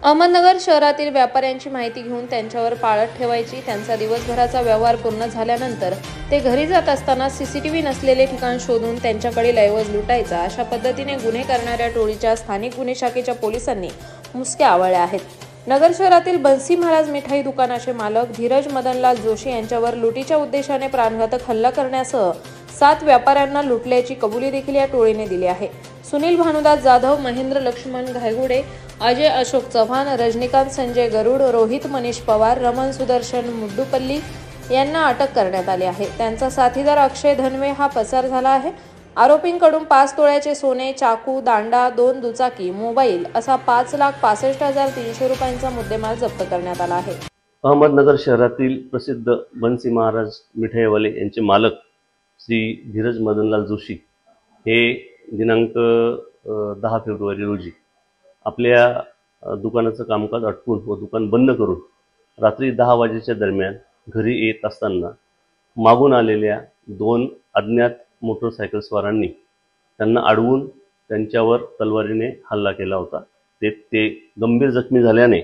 अहमदनगर शहरातील व्यापाऱ्यांची माहिती घेऊन त्यांच्यावर पाळत ठेवायची। त्यांचा दिवसभराचा व्यवहार पूर्ण झाल्यानंतर ते घरी जात असताना सीसीटीव्ही नसलेले ठिकाण शोधून त्यांच्याकडील ऐवज लुटायचा। अशा पद्धतीने गुन्हे करणाऱ्या टोळीच्या स्थानिक गुन्हे शाखेच्या पोलिसांनी मुसक्या आवळल्या आहेत। नगर शहरातील बन्सी महाराज मिठाई दुकानाचे मालक धीरज मदनलाल जोशी यांच्यावर लुटीच्या उद्देशाने प्राणघातक हल्ला करण्यासह 7 व्यापाऱ्यांना लुटल्याची कबुली देखील या टोळीने दिली आहे। सुनील भानुदास जाधव, महेंद्र लक्ष्मण घायगुडे, अजय अशोक चव्हाण, रजनीकांत संजय गरुड, रोहित मनीष पवार, रमन सुदर्शन मुड्डुपल्ली यांना अटक करण्यात आली आहे। त्यांचा साथीदार अक्षय धनवे हा पसार झाला आहे। आरोपींकडून 5 तोळ्याचे सोने, चाकू, दांडा, 2 दुचाकी, मोबाईल असा 5,65,300 रुपयांचा मुद्देमाल जप्त करण्यात आला आहे। अहमदनगर शहरातील प्रसिद्ध बन्सी महाराज मिठाईवाले यांचे मालक श्री धीरज मदनलाल जोशी हे दिनांक 10 फेब्रुवारी रोजी आपल्या दुकानाचं कामकाज अटकून व दुकान बंद करून रात्री 10 वाजेच्या दरम्यान घरी येत असताना मागून आलेल्या 2 अज्ञात मोटरसायकलस्वारांनी त्यांना अडवून त्यांच्यावर तलवारीने हल्ला केला होता। ते गंभीर जखमी झाल्याने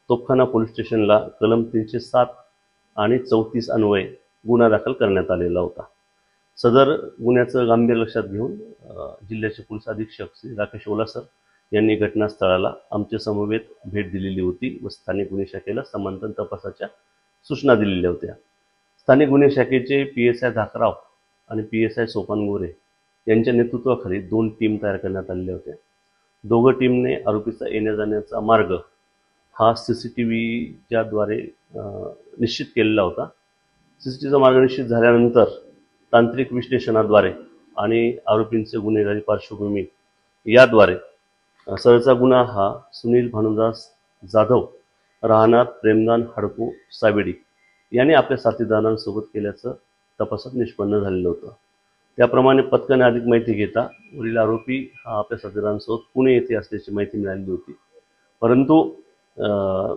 तोफखाना पोलीस स्टेशनला कलम 307 आणि 34 अन्वये गुन्हा दाखल करण्यात आलेला होता। सदर गुन्ह्याचं गांभीर्य लक्षात घेऊन जिल्ह्याचे पोलीस अधीक्षक श्री राकेश ओलासर यांनी घटनास्थळाला आमच्या समवेत भेट दिलेली होती व स्थानिक गुन्हे शाखेला समांतर तपासाच्या सूचना दिलेल्या होत्या। स्थानिक गुन्हे शाखेचे PSI धाकराव आणि PSI सोपान गोरे यांच्या नेतृत्वाखाली 2 टीम तयार करण्यात आलेल्या होत्या। दोघं टीमने आरोपीचा येण्या जाण्याचा मार्ग हा CCTVच्या द्वारे निश्चित केलेला होता। CCTVचा मार्ग निश्चित झाल्यानंतर तांत्रिक विश्लेषणाद्वारे आणि आरोपींचे गुन्हेगारी पार्श्वभूमी याद्वारे सरचा गुन्हा हा सुनील भानुदास जाधव राहणार प्रेमदान हडको सावेडी यांनी आपल्या साथीदारांसोबत केल्याचं तपासात निष्पन्न झालेलं होतं। त्याप्रमाणे पथकाने अधिक माहिती घेता वरील आरोपी हा आपल्या साथीदारांसोबत पुणे येथे असल्याची माहिती मिळाली होती, परंतु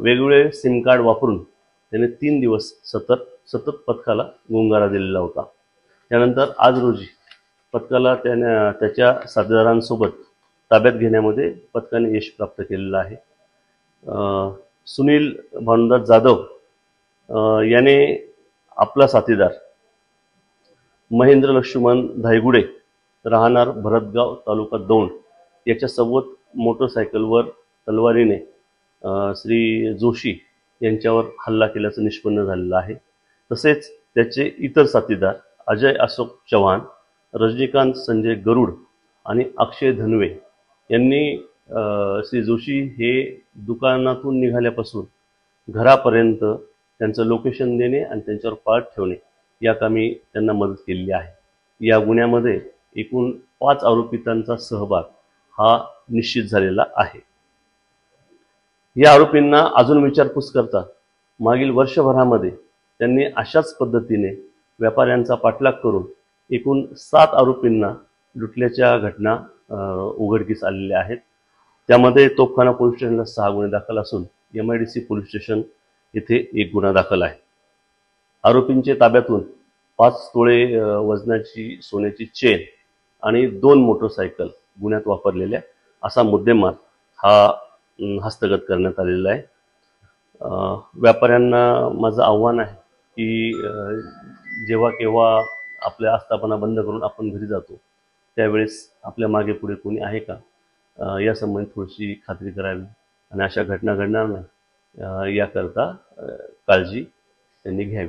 वेगवेगळे सिम कार्ड वापरून त्याने 3 दिवस सतत पथकाला गुंगारा दिलेला होता। त्यानंतर आज रोजी पथकाला त्याच्या साथीदारांसोबत ताब्यात घेण्यामध्ये पथकाने यश प्राप्त केलेलं आहे। सुनील भानुदास जाधव याने आपला साथीदार महेंद्र लक्ष्मण घायगुडे राहणार भरतगाव तालुका दौंड याच्यासोबत मोटरसायकलवर तलवारीने श्री जोशी यांच्यावर हल्ला केल्याचं निष्पन्न झालेलं आहे। तसेच त्याचे इतर साथीदार अजय अशोक चव्हाण, रजनीकांत संजय गरुड आणि अक्षय धनवे यांनी श्री जोशी हे दुकानातून निघाल्यापासून घरापर्यंत त्यांचं लोकेशन देणे आणि त्यांच्यावर पाळत ठेवणे या कामी त्यांना मदत केलेली आहे। या गुन्ह्यामध्ये एकूण 5 आरोपितांचा सहभाग हा निश्चित झालेला आहे। या आरोपींना अजून विचारपूस करता मागील वर्षभरामध्ये त्यांनी अशाच पद्धतीने व्यापाऱ्यांचा पाठलाग करून एकूण 7 आरोपींना लुटल्याच्या घटना उघडकीस आलेल्या आहेत। त्यामध्ये तोफखाना पोलीस स्टेशनला 6 गुन्हे दाखल असून MIDC पोलीस स्टेशन येथे 1 गुन्हा दाखल आहे। आरोपींच्या ताब्यातून 5 तोळे वजनाची सोन्याची चेन आणि 2 मोटरसायकल गुन्ह्यात वापरलेल्या असा मुद्देमाल हा हस्तगत करण्यात आलेला आहे। व्यापाऱ्यांना माझं आव्हान आहे की जेव्हा केव्हा आपल्या आस्थापना बंद करून आपण घरी जातो त्यावेळेस आपल्या मागे पुढे कोणी आहे का यासंबंधी थोडीशी खात्री करावी आणि अशा घटना घडणार नाही याकरता काळजी त्यांनी घ्यावी।